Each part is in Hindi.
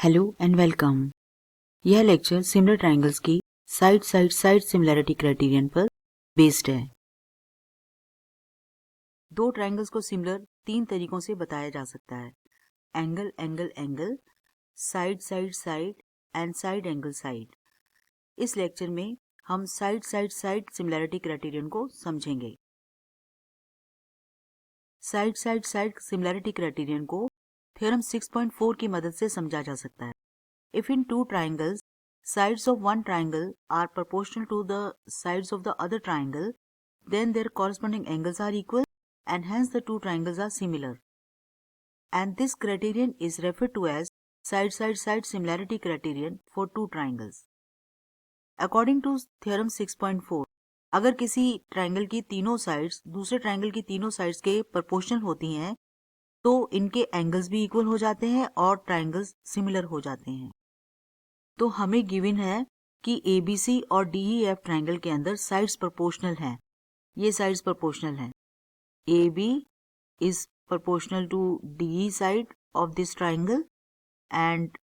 Hello and welcome. यह लेक्चर सिमिलर ट्रायंगल्स की साइड सिमिलैरिटी क्राइटेरियन पर बेस्ड है। दो ट्रायंगल्स को सिमिलर तीन तरीकों से बताया जा सकता है: angle angle angle, side side side and side angle side. इस लेक्चर में हम साइड सिमिलैरिटी क्राइटेरियन को समझेंगे। साइड सिमिलैरिटी क्राइटेरियन को थ्योरम 6.4 की मदद से समझा जा सकता है। If in two triangles, sides of one triangle are proportional to the sides of the other triangle, then their corresponding angles are equal and hence the two triangles are similar. And this criterion is referred to as side similarity criterion for two triangles. According to theorem 6.4, अगर किसी ट्रायंगल की तीनों साइड्स दूसरे ट्रायंगल की तीनों साइड्स के प्रोपोर्शनल होती हैं तो इनके एंगल्स भी इक्वल हो जाते हैं और ट्रायंगल्स सिमिलर हो जाते हैं। तो हमें गिवन है कि ABC और DEF ट्रायंगल के अंदर साइड्स प्रोपोर्शनल हैं। ये साइड्स प्रोपोर्शनल हैं। AB is proportional to DE side of this triangle and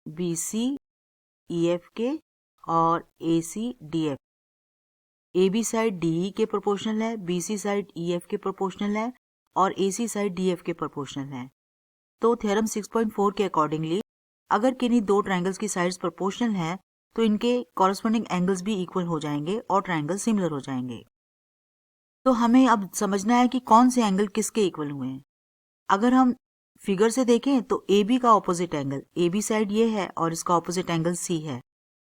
BC EF के और AC DF। AB side DE के प्रोपोर्शनल है, BC साइड EF के प्रोपोर्शनल है और AC साइड DF के प्रोपोर्शनल है। तो थ्योरम 6.4 के अकॉर्डिंगली अगर किन्हीं दो ट्रायंगल्स की साइड्स प्रोपोर्शनल हैं तो इनके कॉरस्पॉन्डिंग एंगल्स भी इक्वल हो जाएंगे और ट्रायंगल सिमिलर हो जाएंगे। तो हमें अब समझना है कि कौन से एंगल किसके इक्वल हुए हैं। अगर हम फिगर से देखें तो AB का ऑपोजिट एंगल, AB साइड ये है और इसका ऑपोजिट एंगल C है,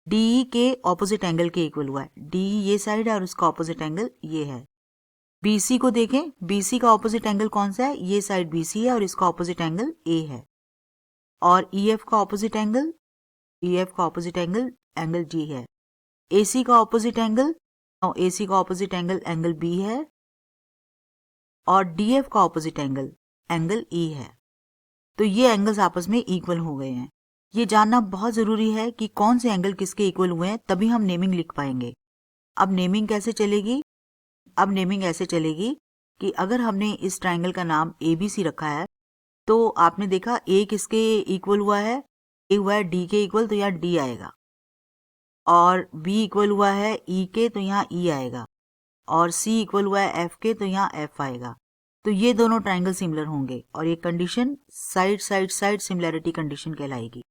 DE के ऑपोजिट एंगल के इक्वल हुआ है। DE ये साइड है और उसका ऑपोजिट एंगल ये है। BC को देखें, BC का ऑपोजिट एंगल कौन सा है? ये साइड BC है और इसका ऑपोजिट एंगल A है। और EF का ऑपोजिट एंगल, EF का ऑपोजिट एंगल एंगल G है। AC का ऑपोजिट एंगल और AC का ऑपोजिट एंगल एंगल B है और DF का ऑपोजिट एंगल एंगल E है। तो ये एंगल्स आपस में इक्वल हो गए हैं। ये जानना बहुत जरूरी है कि कौन से एंगल किसके इक्वल हुए हैं, तभी हम नेमिंग लिख पाएंगे। अब नेमिंग कैसे चलेगी? अब नेमिंग ऐसे चलेगी कि अगर हमने इस ट्रायंगल का नाम ABC रखा है तो आपने देखा A किसके इक्वल हुआ है? A हुआ है D के इक्वल, तो यहाँ D आएगा। और B इक्वल हुआ है E के, तो यहाँ E आएगा। और C इक्वल हुआ है F के, तो यहाँ F आएगा। तो ये दोनों ट्रायंगल सिमिलर होंगे और ये कंडीशन साइड सिमिलैरिटी कंडीशन कहलाएगी।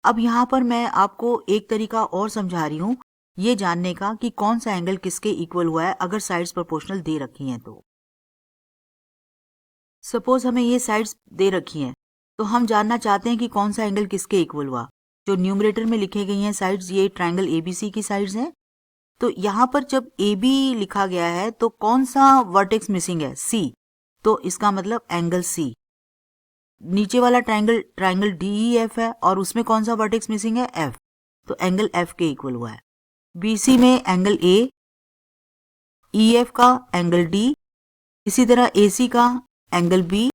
अब यहाँ पर मैं आपको एक तरीका और समझा रही हूँ ये जानने का कि कौन सा एंगल किसके इक्वल हुआ है अगर साइड्स प्रोपोर्शनल दे रखी हैं तो। सपोज हमें ये साइड्स दे रखी हैं तो हम जानना चाहते हैं कि कौन सा एंगल किसके इक्वल हुआ। जो न्यूमरेटर में लिखे गई हैं साइड्स, ये ट्रायंगल ABC की साइड्स हैं। तो यहाँ पर जब AB लिखा गया है तो कौन सा वर्टेक्स मिसिंग है? C। तो इसका मतलब एंगल C। नीचे वाला ट्रायंगल DEF है और उसमें कौन सा वर्टेक्स मिसिंग है? F। तो एंगल F के इक्वल हुआ है। BC में एंगल A, EF का एंगल D, इसी तरह AC का एंगल B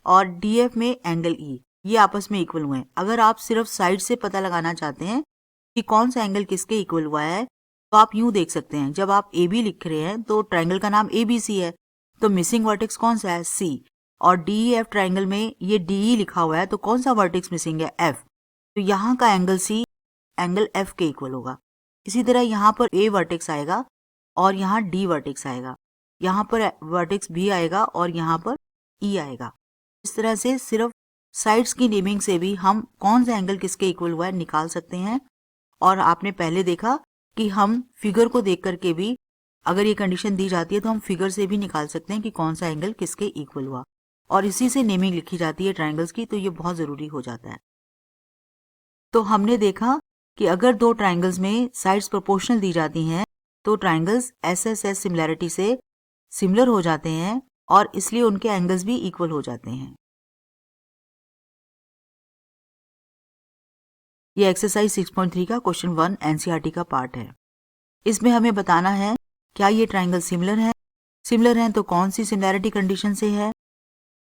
और DF में एंगल E, ये आपस में इक्वल हुए हैं। अगर आप सिर्फ साइड से पता लगाना चाहते हैं कि कौन सा एंगल किसके इक्वल हुआ है तो आप यूं देख सकते हैं, जब आप AB लिख रहे हैं तो ट्रायंगल का नाम ABC है, तो मिसिंग वर्टेक्स कौन सा है? C। और DEF ट्रायंगल में ये DE लिखा हुआ है तो कौन सा वर्टेक्स मिसिंग है? F। तो यहाँ का एंगल C एंगल F के इक्वल होगा। इसी तरह यहाँ पर A वर्टेक्स आएगा और यहाँ D वर्टेक्स आएगा, यहाँ पर वर्टेक्स B आएगा और यहाँ पर E आएगा। इस तरह से सिर्फ साइड्स की नेमिंग से भी हम कौन सा एंगल किसके इक्वल हुआ है निकाल सकते हैं। और आपने पहले देखा कि हम फिगर को देख करके भी अगर ये कंडीशन दी जाती है तो हम फिगर से भी निकाल सकते हैं कि कौन सा एंगल किसके इक्वल हुआ, और इसी से नेमिंग लिखी जाती है ट्रायंगल्स की। तो ये बहुत जरूरी हो जाता है। तो हमने देखा कि अगर दो ट्रायंगल्स में साइड्स प्रोपोर्शनल दी जाती हैं तो ट्रायंगल्स SSS सिमिलैरिटी से सिमिलर हो जाते हैं और इसलिए उनके एंगल्स भी इक्वल हो जाते हैं। ये एक्सरसाइज 6.3 का क्वेश्चन 1 NCERT का पार्ट है। इसमें हमें बताना है क्या ये ट्रायंगल सिमिलर है। सिमिलर हैं तो कौन सी सिमिलैरिटी कंडीशन से है,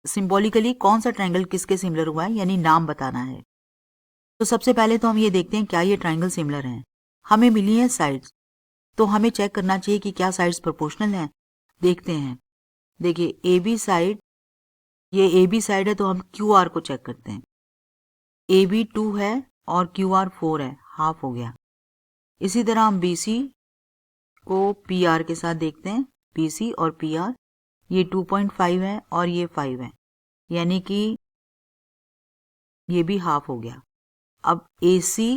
सिंबॉलिकली कौन सा ट्रायंगल किसके सिमिलर हुआ है, यानी नाम बताना है। तो सबसे पहले तो हम ये देखते हैं क्या ये ट्रायंगल सिमिलर हैं। हमें मिली है साइड्स, तो हमें चेक करना चाहिए कि क्या साइड्स प्रोपोर्शनल हैं। देखते हैं, देखिए AB साइड, ये AB साइड है तो हम QR को चेक करते हैं। AB 2 है और QR 4 है, हाफ हो गया। इसी तरह हम BC को PR के साथ देखते हैं, BC और PR, ये 2.5 है और ये 5 है, यानी कि ये भी हाफ हो गया। अब AC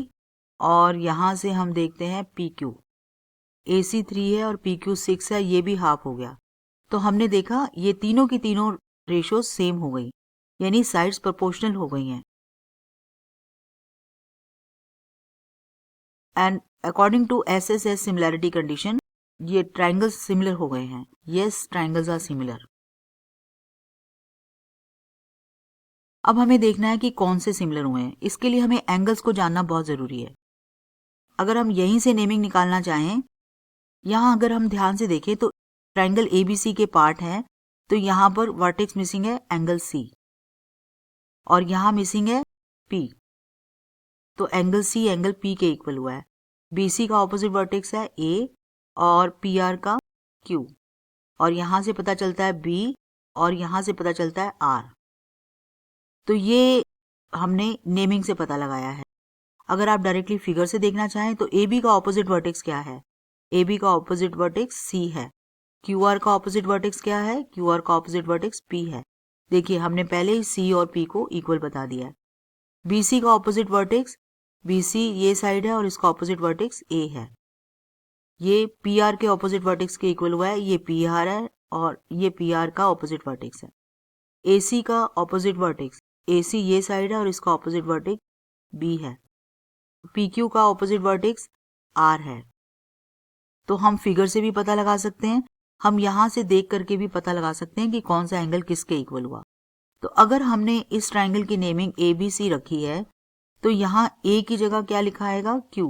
और यहाँ से हम देखते हैं PQ, AC 3 है और PQ 6 है, ये भी हाफ हो गया। तो हमने देखा ये तीनों की तीनों रेशो सेम हो गई, यानी साइड्स प्रोपोर्शनल हो गई हैं। And according to SSS similarity condition, ये ट्राइंगल्स सिमिलर हो गए हैं। Yes, triangles are similar. अब हमें देखना है कि कौन से सिमिलर हुए हैं। इसके लिए हमें एंगल्स को जानना बहुत ज़रूरी है। अगर हम यहीं से नेमिंग निकालना चाहें, यहाँ अगर हम ध्यान से देखें तो ट्राइंगल ABC के पार्ट हैं, तो यहाँ पर वर्टेक्स मिसिंग है एंगल C और यहाँ मिसिंग है P, तो एंगल C एंगल P के इक्वल हुआ है। BC का ऑपोजिट वर्टेक्स है A और PR का Q, और यहाँ से पता चलता है B और यहाँ से पता चलता है R। तो ये हमने नेमिंग से पता लगाया है। अगर आप डायरेक्टली फिगर से देखना चाहें तो AB का ऑपोजिट वर्टेक्स क्या है? AB का ऑपोजिट वर्टेक्स C है। QR का ऑपोजिट वर्टेक्स क्या है? QR का ऑपोजिट वर्टेक्स P है। देखिए, हमने पहले ही C और P को इक्वल बता दिया है। BC का ऑपोजिट वर्टेक्स, BC ये साइड है और इसका ऑपोजिट वर्टेक्स A है। ये PR के ऑपोजिट वर्टेक्स के इक्वल हुआ है, ये PR है और ये PR का ऑपोजिट वर्टेक्स है। AC का ऑपोजिट वर्टेक्स, AC ये साइड है और इसका ऑपोजिट वर्टेक्स B है। PQ का ऑपोजिट वर्टेक्स R है। तो हम फिगर से भी पता लगा सकते हैं, हम यहाँ से देख करके भी पता लगा सकते हैं कि कौन सा एंगल किसके इक्वल हुआ। तो अगर हमने इस ट्राइंगल की नेमिंग ABC रखी है, तो यहाँ A की जगह क्या लिखा आएगा? Q,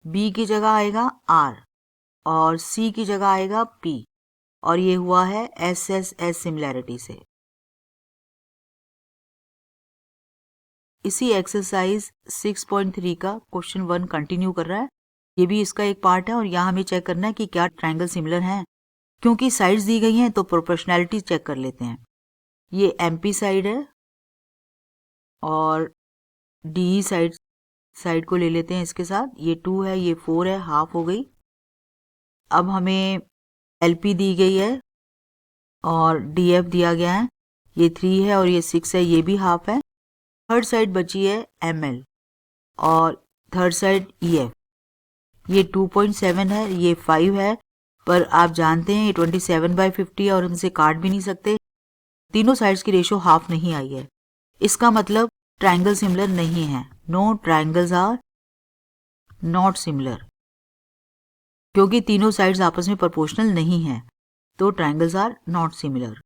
B की जगह आएगा R और C की जगह आएगा P, और ये हुआ है SSS सिमिलैरिटी से। इसी एक्सरसाइज 6.3 का क्वेश्चन 1 कंटिन्यू कर रहा है। ये भी इसका एक पार्ट है और यहाँ हमें चेक करना है कि क्या ट्राइंगल सिमिलर हैं। क्योंकि साइड्स दी गई हैं तो प्रोपोर्शनैलिटी चेक कर लेते हैं। ये MP साइड है और DE साइड को ले लेते हैं इसके साथ। ये 2 है, ये 4 है, हाफ हो गई। अब हमें LP दी गई है और DF दिया गया है। ये 3 है और ये 6 है, ये भी हाफ है। थर्ड साइड बची है ML और थर्ड साइड EF। ये 2.7 है, ये 5 है, पर आप जानते हैं ये 27/50 है और हमसे काट भी नहीं सकते। तीनों साइड्स की रेशो हाफ नहीं आई है। इसका मतलब ट्राइंगल सिमिलर नहीं है। No triangles are not similar, क्योंकि तीनों साइड्स आपस में प्रोपोर्शनल नहीं है, तो ट्राइंगल्स आर नॉट सिमिलर।